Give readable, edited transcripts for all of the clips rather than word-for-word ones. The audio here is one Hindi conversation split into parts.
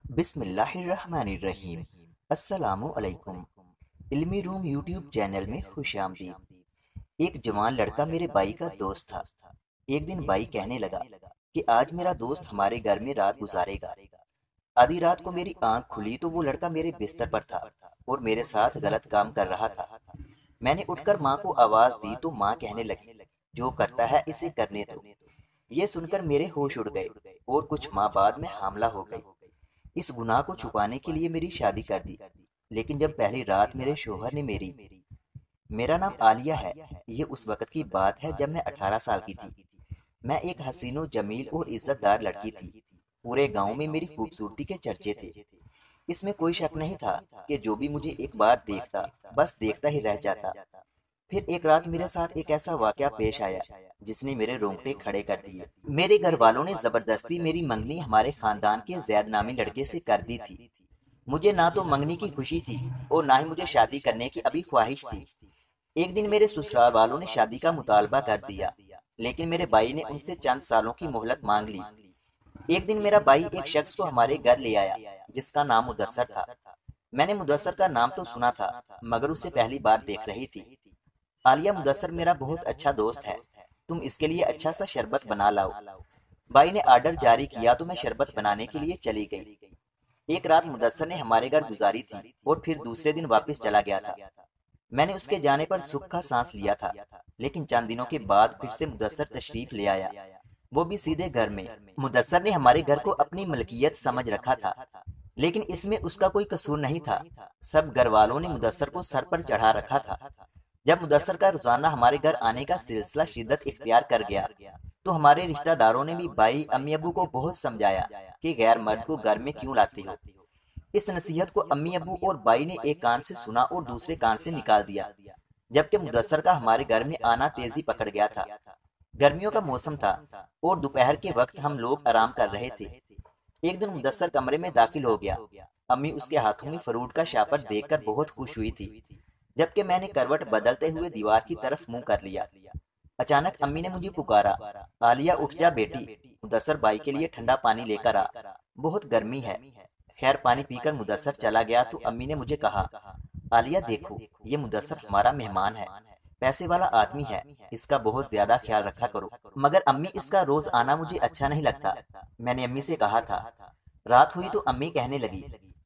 बिस्मिल्लाहिर्रहमानिर्रहीम। अस्सलामु अलैकुम। इल्मी रूम यूट्यूब चैनल में खुश आमदीद। एक जवान लड़का मेरे भाई का दोस्त था। एक दिन भाई कहने लगा कि आज मेरा दोस्त हमारे घर में रात गुजारेगा। आधी रात को मेरी आंख खुली तो वो लड़का मेरे बिस्तर पर था और मेरे साथ गलत काम कर रहा था। मैंने उठकर माँ को आवाज दी तो माँ कहने लगी, जो करता है इसे करने दो। ये सुनकर मेरे होश उड़ गए और कुछ माह बाद में हामला हो गई। इस गुनाह को छुपाने के लिए मेरी शादी कर दी। लेकिन जब पहली रात मेरे शोहर ने मेरा नाम आलिया है। ये उस वक्त की बात है जब मैं 18 साल की थी। मैं एक हसीनो जमील और इज्जतदार लड़की थी। पूरे गांव में मेरी खूबसूरती के चर्चे थे। इसमें कोई शक नहीं था कि जो भी मुझे एक बार देखता, बस देखता ही रह जाता। फिर एक रात मेरे साथ एक ऐसा वाकया पेश आया जिसने मेरे रोंगटे खड़े कर दिए। मेरे घर वालों ने जबरदस्ती मेरी मंगनी हमारे खानदान के जैद नामी लड़के से कर दी थी। मुझे ना तो मंगनी की खुशी थी और ना ही मुझे शादी करने की अभी ख्वाहिश थी। एक दिन मेरे ससुराल वालों ने शादी का मुतालबा कर दिया, लेकिन मेरे भाई ने उनसे चंद सालों की मोहलत मांग ली। एक दिन मेरा भाई एक शख्स को हमारे घर ले आया जिसका नाम मुदस्सर था। मैंने मुदस्सर का नाम तो सुना था, मगर उसे पहली बार देख रही थी। आलिया, मुदस्सर मेरा बहुत अच्छा दोस्त है, तुम इसके लिए अच्छा सा शरबत बना लाओ। भाई ने आर्डर जारी किया तो मैं शरबत बनाने के लिए चली गई। एक रात मुदस्सर ने हमारे घर गुजारी थी और फिर दूसरे दिन वापस चला गया था। मैंने उसके जाने पर सुख का सांस लिया था, लेकिन चंद दिनों के बाद फिर से मुदस्सर तशरीफ ले आया, वो भी सीधे घर में। मुदस्सर ने हमारे घर को अपनी मलकियत समझ रखा था, लेकिन इसमें उसका कोई कसूर नहीं था। सब घर वालों ने मुदस्सर को सर पर चढ़ा रखा था। जब मुदस्सर का रोजाना हमारे घर आने का सिलसिला शिद्दत इख्तियार कर गया तो हमारे रिश्तेदारों ने भी भाई अम्मी अबू को बहुत समझाया कि गैर मर्द को घर में क्यों लाते हो। इस नसीहत को अम्मी अबू और भाई ने एक कान से सुना और दूसरे कान से निकाल दिया। जबकि मुदस्सर का हमारे घर में आना तेजी पकड़ गया था। गर्मियों का मौसम था और दोपहर के वक्त हम लोग आराम कर रहे थे। एक दिन मुदस्सर कमरे में दाखिल हो गया। अम्मी उसके हाथों में फ्रूट का शापर देखकर बहुत खुश हुई थी, जबकि मैंने करवट बदलते हुए दीवार की तरफ मुंह कर लिया। अचानक अम्मी ने मुझे पुकारा, आलिया उठ जा बेटी, मुदस्सर भाई के लिए ठंडा पानी लेकर आ, बहुत गर्मी है। खैर, पानी पीकर मुदस्सर चला गया तो अम्मी ने मुझे कहा, आलिया देखो, ये मुदस्सर हमारा मेहमान है, पैसे वाला आदमी है, इसका बहुत ज्यादा ख्याल रखा करो। मगर अम्मी, इसका रोज आना मुझे अच्छा नहीं लगता, मैंने अम्मी से कहा था। रात हुई तो अम्मी कहने लगी,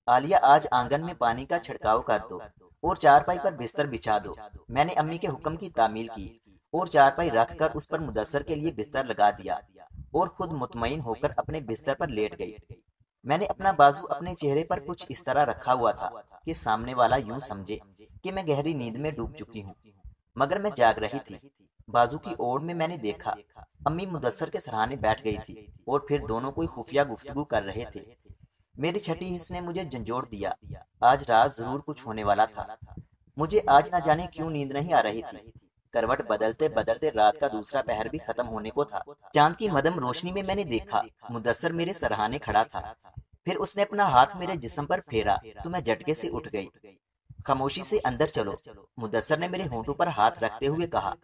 आलिया आज आंगन में पानी का छिड़काव कर दो और चारपाई पर बिस्तर बिछा दो। मैंने अम्मी के हुक्म की तामील की और चारपाई रखकर उस पर मुदस्सर के लिए बिस्तर लगा दिया और खुद मुतमईन होकर अपने बिस्तर पर लेट गई। मैंने अपना बाजू अपने चेहरे पर कुछ इस तरह रखा हुआ था कि सामने वाला यूं समझे कि मैं गहरी नींद में डूब चुकी हूँ, मगर मैं जाग रही थी। बाजू की ओर में मैंने देखा, अम्मी मुदस्सर के सराहने बैठ गई थी और फिर दोनों कोई खुफिया गुफ्तगू कर रहे थे। मेरी छठी हिस्स ने मुझे झंझोड़ दिया। आज रात जरूर कुछ होने वाला था। मुझे आज न जाने क्यों नींद नहीं आ रही थी। करवट बदलते बदलते रात का दूसरा पहर भी खत्म होने को था। चांद की मदम रोशनी में मैंने देखा मुदस्सर मेरे सराहने खड़ा था। फिर उसने अपना हाथ मेरे जिस्म पर फेरा तो मैं झटके से उठ गई। खामोशी से अंदर चलो, मुदस्सर ने मेरे होंठों पर हाथ रखते हुए कहा।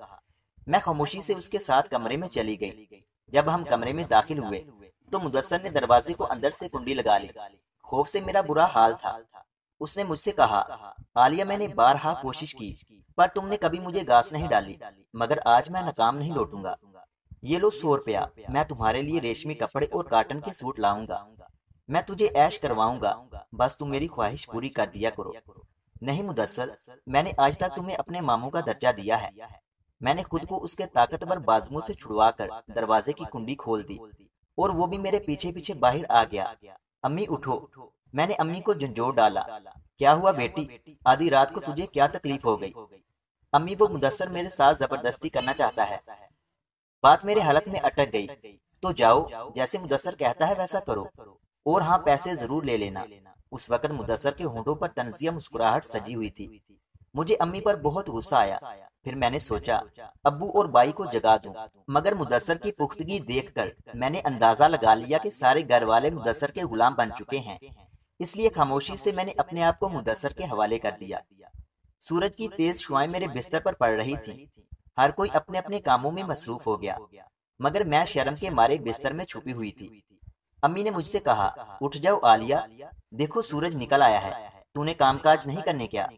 मैं खामोशी से उसके साथ कमरे में चली गई। जब हम कमरे में दाखिल हुए तो मुदस्सर ने दरवाजे को अंदर से कुंडी लगा ली। खौफ से मेरा बुरा हाल था। उसने मुझसे कहा, आलिया, मैंने बारहा कोशिश की पर तुमने कभी मुझे घास नहीं डाली, मगर आज मैं नाकाम नहीं लौटूंगा। ये लो 100 रुपया, मैं तुम्हारे लिए रेशमी कपड़े और काटन के सूट लाऊंगा। मैं तुझे ऐश करवाऊंगा, बस तुम मेरी ख्वाहिश पूरी कर दिया करो। नहीं मुदस्सर, मैंने आज तक तुम्हें अपने मामू का दर्जा दिया है। मैंने खुद को उसके ताकतवर बाजुओं से छुड़वाकर दरवाजे की कुंडी खोल दी और वो भी मेरे पीछे पीछे बाहर आ गया। अम्मी उठो, मैंने अम्मी को झंझोड़ डाला। क्या हुआ बेटी, आधी रात को तुझे क्या तकलीफ हो गई? अम्मी, वो मुदस्सर मेरे साथ जबरदस्ती करना चाहता है। बात मेरे हलक में अटक गई। तो जाओ, जैसे मुदस्सर कहता है वैसा करो, और हाँ, पैसे जरूर ले लेना। उस वक्त मुदस्सर के होंठों पर तंजिया मुस्कुराहट सजी हुई थी। मुझे अम्मी पर बहुत गुस्सा आया। फिर मैंने सोचा अब्बू और बाई को जगा दूं, मगर मुदस्सर की पुख्तगी देखकर मैंने अंदाजा लगा लिया कि सारे घर वाले मुदस्सर के गुलाम बन चुके हैं। इसलिए खामोशी से मैंने अपने आप को मुदस्सर के हवाले कर दिया। सूरज की तेज शुआएं मेरे बिस्तर पर पड़ रही थीं। हर कोई अपने अपने कामों में मसरूफ हो गया, मगर मैं शर्म के मारे बिस्तर में छुपी हुई थी। अम्मी ने मुझसे कहा, उठ जाओ आलिया, देखो सूरज निकल आया है, तूने कामकाज नहीं करने क्या?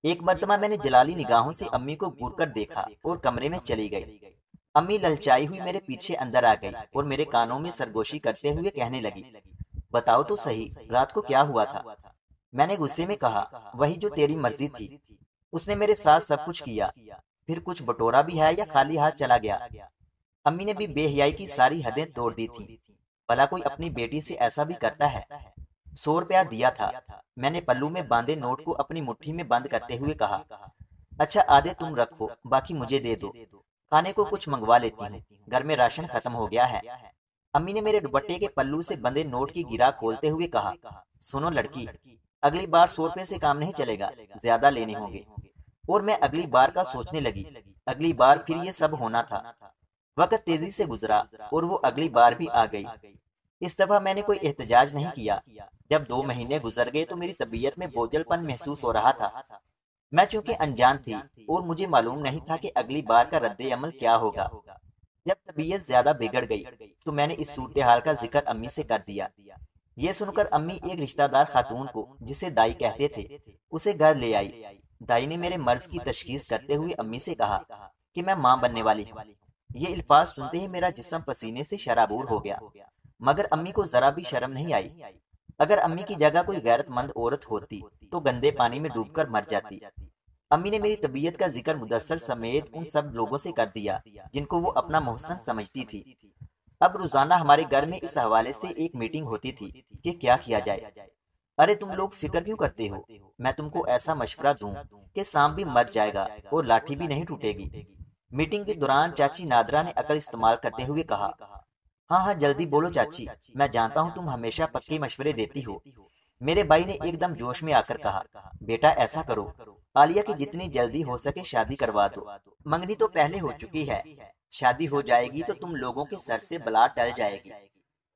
एक मर्तबा मैंने जलाली निगाहों से अम्मी को घूर कर देखा और कमरे में चली गई। अम्मी ललचाई हुई मेरे पीछे अंदर आ गई और मेरे कानों में सरगोशी करते हुए कहने लगी, बताओ तो सही, रात को क्या हुआ था? मैंने गुस्से में कहा, वही जो तेरी मर्जी थी। उसने मेरे साथ सब कुछ किया, फिर कुछ बटोरा भी है या खाली हाथ चला गया? अम्मी ने भी बेहयाई की सारी हदें तोड़ दी थी। भला कोई अपनी बेटी से ऐसा भी करता है? 100 रुपया दिया था। मैंने पल्लू में बांधे नोट को अपनी मुट्ठी में बंद करते हुए कहा, अच्छा आधे तुम रखो, बाकी मुझे दे दो। खाने को कुछ मंगवा लेती हूँ, घर में राशन खत्म हो गया है। अम्मी ने मेरे दुपट्टे के पल्लू से बंधे नोट की गिरा खोलते हुए कहा, सुनो लड़की, अगली बार 100 रुपए से काम नहीं चलेगा, ज्यादा लेने होंगे। और मैं अगली बार का सोचने लगी। अगली बार फिर ये सब होना था। वक्त तेजी से गुजरा और वो अगली बार भी आ गई। इस दफा मैंने कोई एहतजाज नहीं किया। जब 2 महीने गुजर गए तो मेरी तबीयत में बोझलपन महसूस हो रहा था। मैं चूंकि अनजान थी और मुझे मालूम नहीं था कि अगली बार का रद्द अमल क्या होगा। जब तबीयत ज्यादा बिगड़ गई तो मैंने इस सूरत हाल का जिक्र अम्मी से कर दिया। ये सुनकर अम्मी एक रिश्तेदार खातून को, जिसे दाई कहते थे, उसे घर ले आई। दाई ने मेरे मर्ज की तशखीस करते हुए अम्मी से कहा कि मैं मां बनने वाली हूँ। ये अल्फाज सुनते ही मेरा जिस्म पसीने से शराबूर हो गया, मगर अम्मी को जरा भी शर्म नहीं आई। अगर अम्मी की जगह कोई गैरतमंद औरत होती तो गंदे पानी में डूबकर मर जाती। अम्मी ने मेरी तबीयत का जिक्र मुदस्सर समेत उन सब लोगों से कर दिया जिनको वो अपना मोहसन समझती थी। अब रोजाना हमारे घर में इस हवाले से एक मीटिंग होती थी कि क्या किया जाए। अरे तुम लोग फिक्र क्यों करते हो? मैं तुमको ऐसा मशवरा दूं कि सांप भी मर जाएगा और लाठी भी नहीं टूटेगी। मीटिंग के दौरान चाची नादरा ने अकल इस्तेमाल करते हुए कहा, हाँ हाँ जल्दी बोलो चाची, मैं जानता हूँ तुम हमेशा पक्के मशवरे देती हो। मेरे भाई ने एकदम जोश में आकर कहा, बेटा ऐसा करो, आलिया की जितनी जल्दी हो सके शादी करवा दो। मंगनी तो पहले हो चुकी है, शादी हो जाएगी तो तुम लोगों के सर से बला टल जाएगी।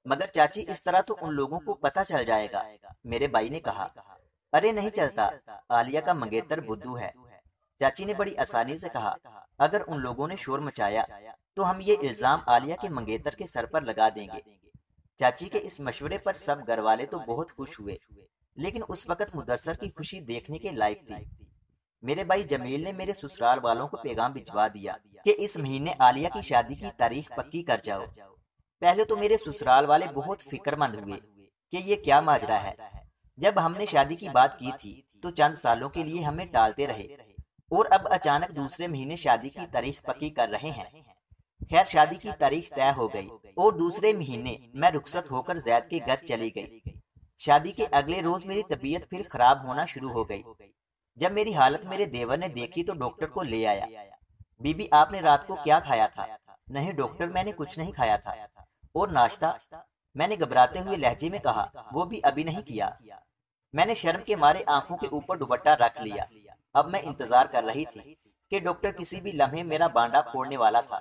मगर चाची इस तरह तो उन लोगों को पता चल जाएगा, मेरे भाई ने कहा। अरे नहीं चलता, आलिया का मंगेतर बुद्धू है। चाची ने बड़ी आसानी से कहा, अगर उन लोगों ने शोर मचाया तो हम ये इल्जाम आलिया के मंगेतर के सर पर लगा देंगे। चाची के इस मशवरे पर सब घर वाले तो बहुत खुश हुए, लेकिन उस वक्त मुदस्सर की खुशी देखने के लायक थी। मेरे भाई जमील ने मेरे ससुराल वालों को पैगाम भिजवा दिया कि इस महीने आलिया की शादी की तारीख पक्की कर जाओ। पहले तो मेरे ससुराल वाले बहुत फिक्रमंद हुए कि ये क्या माजरा है। जब हमने शादी की बात की थी तो चंद सालों के लिए हमें टालते रहे और अब अचानक दूसरे महीने शादी की तारीख पक्की कर रहे हैं। खैर शादी की तारीख तय हो गई और दूसरे महीने मैं रुखसत होकर जैद के घर चली गई। शादी के अगले रोज मेरी तबीयत फिर खराब होना शुरू हो गई। जब मेरी हालत मेरे देवर ने देखी तो डॉक्टर को ले आया। बीबी आपने रात को क्या खाया था? नहीं डॉक्टर मैंने कुछ नहीं खाया था। और नाश्ता? मैंने घबराते हुए लहजे में कहा, वो भी अभी नहीं किया। मैंने शर्म के मारे आंखों के ऊपर दुपट्टा रख लिया। अब मैं इंतजार कर रही थी कि डॉक्टर किसी भी लम्हे मेरा बांडा फोड़ने वाला था,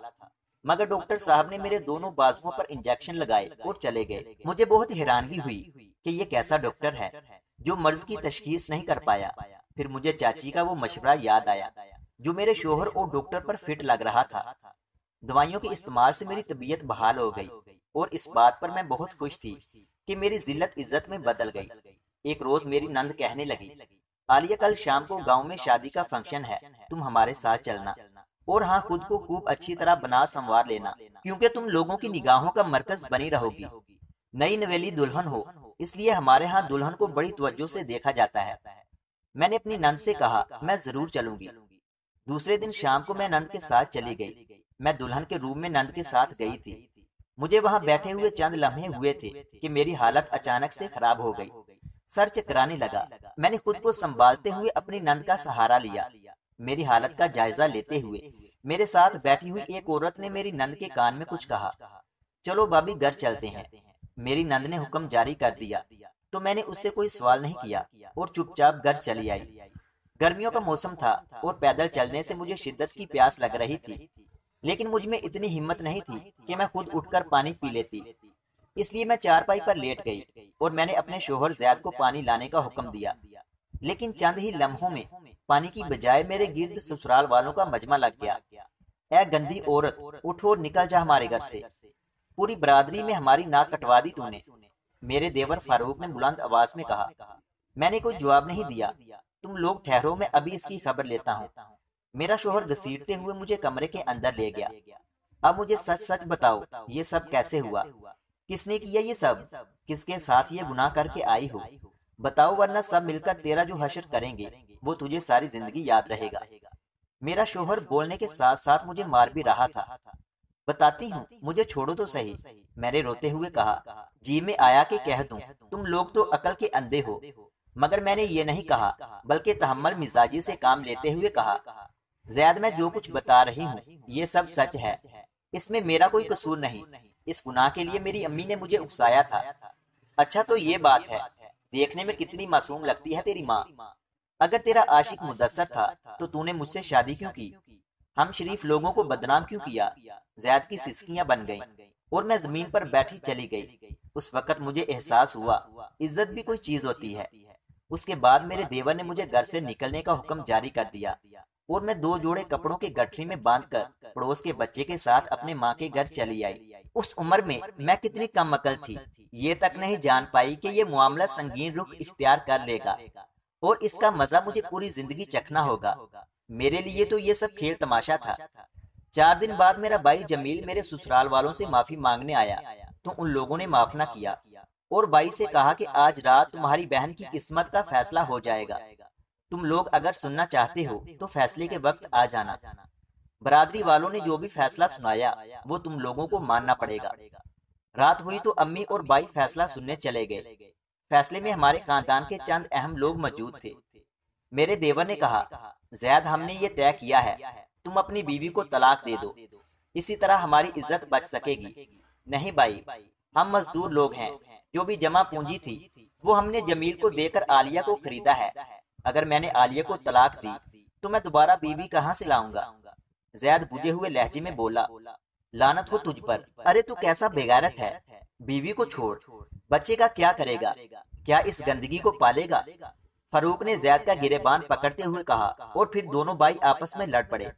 मगर डॉक्टर साहब ने मेरे दोनों बाजुओं पर इंजेक्शन लगाए और चले गए। मुझे बहुत हैरानगी हुई कि ये कैसा डॉक्टर है जो मर्ज की तशखीस नहीं कर पाया। फिर मुझे चाची का वो मशवरा याद आया जो मेरे शोहर और डॉक्टर पर फिट लग रहा था। दवाइयों के इस्तेमाल से मेरी तबीयत बहाल हो गई और इस बात पर मैं बहुत खुश थी कि मेरी जिल्लत इज्जत में बदल गई। एक रोज मेरी नंद कहने लगी, आलिया कल शाम को गांव में शादी का फंक्शन है, तुम हमारे साथ चलना। और हाँ, खुद को खूब अच्छी तरह बना संवार लेना, क्योंकि तुम लोगों की निगाहों का मरकज बनी रहोगी। नई नवेली दुल्हन हो, इसलिए हमारे यहाँ दुल्हन को बड़ी तवज्जो से देखा जाता है। मैंने अपनी नंद से कहा, मैं जरूर चलूंगी। दूसरे दिन शाम को मैं नंद के साथ चली गई। मैं दुल्हन के रूम में नंद के साथ गई थी। मुझे वहाँ बैठे हुए चंद लम्हे हुए थे कि मेरी हालत अचानक से खराब हो गई। सर चकराने लगा। मैंने खुद को संभालते हुए अपनी नंद का सहारा लिया। मेरी हालत का जायजा लेते हुए मेरे साथ बैठी हुई एक औरत ने मेरी नंद के कान में कुछ कहा, चलो भाभी घर चलते हैं। मेरी नंद ने हुक्म जारी कर दिया तो मैंने उससे कोई सवाल नहीं किया और चुपचाप घर चली आई। गर्मियों का मौसम था और पैदल चलने से मुझे शिद्दत की प्यास लग रही थी, लेकिन मुझ में इतनी हिम्मत नहीं थी कि मैं खुद उठकर पानी पी लेती। इसलिए मैं चारपाई पर लेट गई और मैंने अपने शोहर जैद को पानी लाने का हुक्म दिया। लेकिन चंद ही लम्हों में पानी की बजाय मेरे गिर्द ससुराल वालों का मजमा लग गया। ऐ गंदी औरत, उठ और निकल जा हमारे घर से। पूरी बरादरी में हमारी नाक कटवा दी तूने। मेरे देवर फारूक ने बुलंद आवाज में कहा। मैंने कोई जवाब नहीं दिया। तुम लोग ठहरो, मैं अभी इसकी खबर लेता हूँ। मेरा शोहर घसीटते हुए मुझे कमरे के अंदर ले गया। अब मुझे सच सच बताओ, ये सब कैसे हुआ? किसने किया ये सब? किसके साथ ये गुनाह करके आई हो? बताओ, वरना सब मिलकर तेरा जो हश्र करेंगे वो तुझे सारी जिंदगी याद रहेगा। मेरा शोहर बोलने के साथ साथ मुझे मार भी रहा था। बताती हूँ, मुझे छोड़ो तो सही, मैंने रोते हुए कहा। जी में आया कि कह दूं, तुम लोग तो अकल के अंधे हो। मगर मैंने ये नहीं कहा, बल्कि तहम्मुल मिजाजी से काम लेते हुए कहा, जैद, मैं जो कुछ बता रही हूँ ये सब सच है। इसमें मेरा कोई कसूर नहीं। इस गुनाह के लिए मेरी अम्मी ने मुझे उकसाया था। अच्छा तो ये बात है, देखने में कितनी मासूम लगती है तेरी माँ। अगर तेरा आशिक मुदस्सर था तो तूने मुझसे शादी क्यों की? हम शरीफ लोगों को बदनाम क्यों किया? ज़ैद की सिसकियां बन गईं और मैं जमीन पर बैठी चली गई। उस वक्त मुझे एहसास हुआ इज्जत भी कोई चीज होती है। उसके बाद मेरे देवर ने मुझे घर से निकलने का हुक्म जारी कर दिया और मैं 2 जोड़े कपड़ों की गठरी में बांधकर पड़ोस के बच्चे के साथ अपने माँ के घर चली आई। उस उम्र में मैं कितनी कम अकल थी, ये तक नहीं जान पाई कि ये मामला संगीन रुख इख्तियार कर लेगा और इसका मजा मुझे पूरी जिंदगी चखना होगा। मेरे लिए तो ये सब खेल तमाशा था। 4 दिन बाद मेरा भाई जमील मेरे ससुराल वालों से माफी मांगने आया तो उन लोगों ने माफ न किया और भाई से कहा कि आज रात तुम्हारी बहन की किस्मत का फैसला हो जाएगा। तुम लोग अगर सुनना चाहते हो तो फैसले के वक्त आ जाना। बरादरी वालों ने जो भी फैसला सुनाया वो तुम लोगों को मानना पड़ेगा। रात हुई तो अम्मी और भाई फैसला सुनने चले गए। फैसले में हमारे खानदान के चंद अहम लोग मौजूद थे। मेरे देवर ने कहा, जैद, हमने ये तय किया है, तुम अपनी बीवी को तलाक दे दो, इसी तरह हमारी इज्जत बच सकेगी। नहीं भाई, हम मजदूर लोग हैं, जो भी जमा पूंजी थी वो हमने जमील को देकर आलिया को खरीदा है। अगर मैंने आलिया को तलाक दी तो मैं दोबारा बीवी कहाँ से लाऊंगा? जैद बुझे हुए लहजे में बोला, लानत हो तुझ पर। अरे तू कैसा बेगैरत है? बीवी को छोड़, बच्चे का क्या करेगा? क्या इस गंदगी को पालेगा? फारूक ने जैद का गिरेबान पकड़ते हुए कहा और फिर दोनों भाई आपस में लड़ पड़े।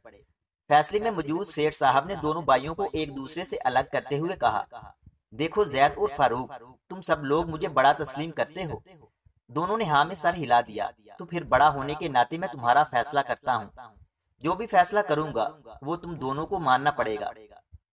फैसले में मौजूद सेठ साहब ने दोनों भाइयों को एक दूसरे से अलग करते हुए कहा, देखो जैद और फारूक, तुम सब लोग मुझे बड़ा तस्लीम करते हो। दोनों ने हाँ में सर हिला दिया। तो फिर बड़ा होने के नाते मैं तुम्हारा फैसला करता हूँ। जो भी फैसला करूंगा वो तुम दोनों को मानना पड़ेगा।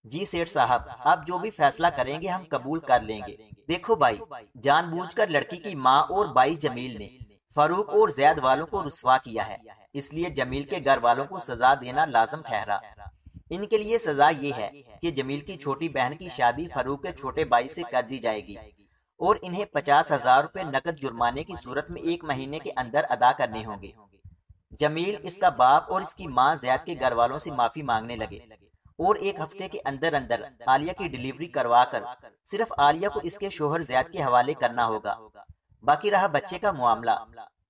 जी सेठ साहब, आप जो भी फैसला करेंगे हम कबूल कर लेंगे। देखो भाई, जानबूझकर लड़की की माँ और भाई जमील ने फारूक और जैद वालों को रुस्वा किया है, इसलिए जमील के घर वालों को सजा देना लाजम ठहरा। इनके लिए सजा ये है कि जमील की छोटी बहन की शादी फारूक के छोटे भाई से कर दी जाएगी और इन्हें 50,000 रुपए नकद जुर्माने की सूरत में 1 महीने के अंदर अदा करने होंगे। जमील, इसका बाप और इसकी माँ जैद के घर वालों से माफी मांगने लगे और 1 हफ्ते के अंदर अंदर आलिया की डिलीवरी करवा कर सिर्फ आलिया को इसके शोहर जैद के हवाले करना होगा। बाकी रहा बच्चे का मामला,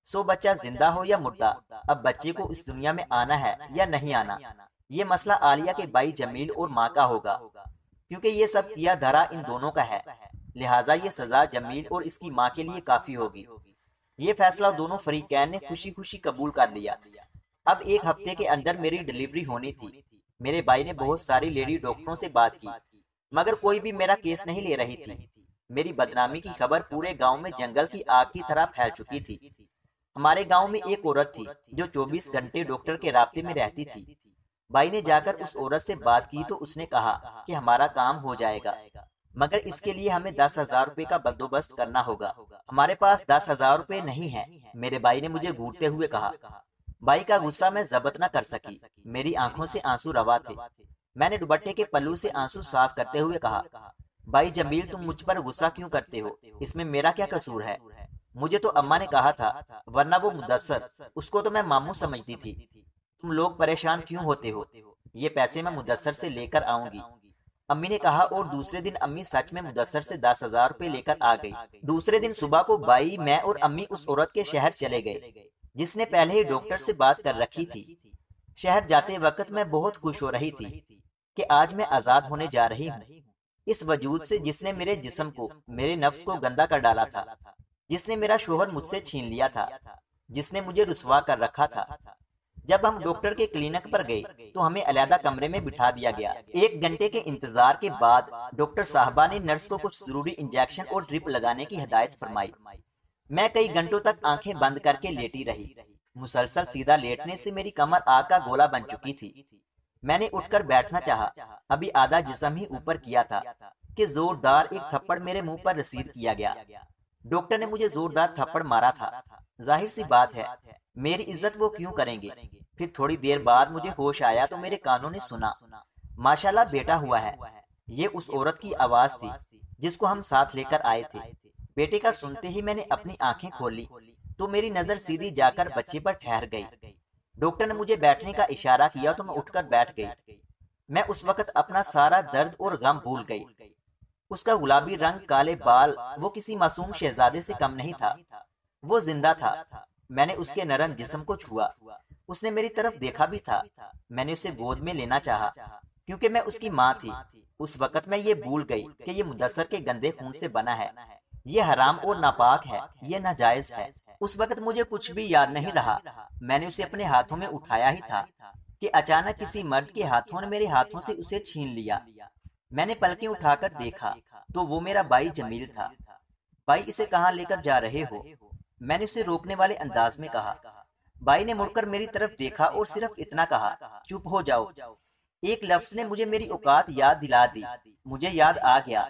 सो बच्चा जिंदा हो या मुर्दा, अब बच्चे को इस दुनिया में आना है या नहीं आना, ये मसला आलिया के भाई जमील और माँ का होगा। क्योंकि ये सब किया धरा इन दोनों का है, लिहाजा ये सजा जमील और इसकी माँ के लिए काफी होगी। ये फैसला दोनों फरीकैन ने खुशी खुशी कबूल कर लिया। अब 1 हफ्ते के अंदर मेरी डिलीवरी होनी थी। मेरे भाई ने बहुत सारी लेडी डॉक्टरों से बात की, मगर कोई भी मेरा केस नहीं ले रही थी। मेरी बदनामी की खबर पूरे गांव में जंगल की आग की तरह फैल चुकी थी। हमारे गांव में एक औरत थी जो 24 घंटे डॉक्टर के राब्ते में रहती थी। भाई ने जाकर उस औरत से बात की तो उसने कहा कि हमारा काम हो जाएगा, मगर इसके लिए हमें 10,000 रुपए का बंदोबस्त करना होगा। हमारे पास 10,000 रुपए नहीं है, मेरे भाई ने मुझे घूरते हुए कहा। भाई का गुस्सा मैं जब्त न कर सकी, मेरी आंखों से आंसू रवा थे। मैंने दुपट्टे के पल्लू से आंसू साफ करते हुए कहा, भाई जमील, तुम मुझ पर गुस्सा क्यों करते हो? इसमें मेरा क्या कसूर है? मुझे तो अम्मा ने कहा था, वरना वो मुदस्सर, उसको तो मैं मामू समझती थी। तुम लोग परेशान क्यों होते हो? ये पैसे मैं मुदस्सर से लेकर आऊंगी, अम्मी ने कहा। और दूसरे दिन अम्मी सच में मुदस्सर से 10,000 रुपए लेकर आ गई। दूसरे दिन सुबह को भाई, मैं और अम्मी उस औरत के शहर चले गए जिसने पहले ही डॉक्टर से बात कर रखी थी। शहर जाते वक्त मैं बहुत खुश हो रही थी कि आज मैं आजाद होने जा रही हूँ, इस वजूद से जिसने मेरे जिस्म को, मेरे नफ्स को गंदा कर डाला था, जिसने मेरा शोहर मुझसे छीन लिया था, जिसने मुझे रुसवा कर रखा था। जब हम डॉक्टर के क्लिनिक पर गए तो हमें अलग कमरे में बिठा दिया गया। 1 घंटे के इंतजार के बाद डॉक्टर साहबा ने नर्स को कुछ जरूरी इंजेक्शन और ड्रिप लगाने की हिदायत फरमाई। मैं कई घंटों तक आंखें बंद करके लेटी रही। मुसलसल सीधा लेटने से मेरी कमर आग का गोला बन चुकी थी। मैंने उठकर बैठना चाहा, अभी आधा जिस्म ही ऊपर किया था कि जोरदार एक थप्पड़ मेरे मुंह पर रसीद किया गया। डॉक्टर ने मुझे जोरदार थप्पड़ मारा था। जाहिर सी बात है, मेरी इज्जत वो क्यों करेंगे। फिर थोड़ी देर बाद मुझे होश आया तो मेरे कानों ने सुना, माशाल्लाह बेटा हुआ है। ये उस औरत की आवाज थी जिसको हम साथ लेकर आए थे। बेटे का सुनते ही मैंने अपनी आंखें खोली तो मेरी नजर सीधी जाकर बच्चे पर ठहर गई। डॉक्टर ने मुझे बैठने का इशारा किया तो मैं उठकर बैठ गई। मैं उस वक्त अपना सारा दर्द और गम भूल गई। उसका गुलाबी रंग, काले बाल, वो किसी मासूम शहजादे से कम नहीं था। वो जिंदा था। मैंने उसके नरम जिस्म को छुआ। उसने मेरी तरफ देखा भी था। मैंने उसे गोद में लेना चाहा क्योंकि मैं उसकी माँ थी। उस वक्त मैं ये भूल गई कि ये मुदस्सर के गंदे खून से बना है। ये हराम और नापाक है, ये नाजायज है। उस वक्त मुझे कुछ भी याद नहीं रहा। मैंने उसे अपने हाथों में उठाया ही था कि अचानक किसी मर्द के हाथों ने मेरे हाथों से उसे छीन लिया। मैंने पलकें उठाकर देखा तो वो मेरा भाई जमील था। भाई, इसे कहाँ लेकर जा रहे हो? मैंने उसे रोकने वाले अंदाज में कहा। भाई ने मुड़कर मेरी तरफ देखा और सिर्फ इतना कहा, चुप हो जाओ। एक लफ्ज ने मुझे मेरी औकात याद दिला दी। मुझे याद आ गया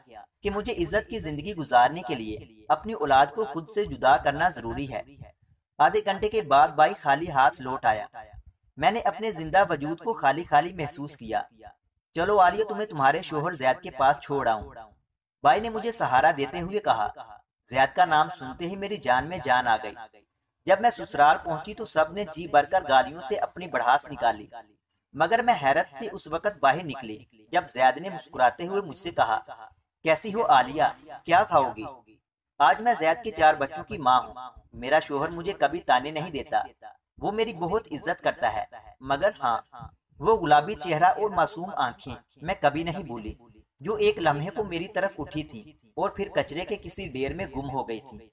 कि मुझे इज्जत की जिंदगी गुजारने के लिए अपनी औलाद को खुद से जुदा करना जरूरी है। आधे घंटे के बाद भाई खाली हाथ लौट आया। मैंने अपने जिंदा वजूद को खाली खाली महसूस किया। चलो आलिया, तुम्हें तुम्हारे शोहर जैद के पास छोड़ आऊं। भाई ने मुझे सहारा देते हुए कहा। जैद का नाम सुनते ही मेरी जान में जान आ गई। जब मैं ससुराल पहुंची तो सब ने जी भरकर गालियों से अपनी भड़ास निकाली, मगर मैं हैरत से उस वक्त बाहर निकली जब जैद ने मुस्कुराते हुए मुझसे कहा, कैसी हो आलिया, क्या खाओगी? आज मैं जैद के 4 बच्चों की माँ हूँ। मेरा शोहर मुझे कभी ताने नहीं देता। वो मेरी बहुत इज्जत करता है, मगर हाँ, वो गुलाबी चेहरा और मासूम आंखें मैं कभी नहीं भूली, जो एक लम्हे को मेरी तरफ उठी थी और फिर कचरे के किसी ढेर में गुम हो गई थी।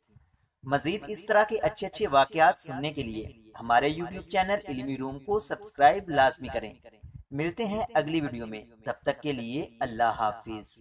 मजीद इस तरह के अच्छे अच्छे वाकयात सुनने के लिए हमारे YouTube चैनल इल्मी रूम को सब्सक्राइब लाजमी करें। मिलते हैं अगली वीडियो में, तब तक के लिए अल्लाह हाफिज।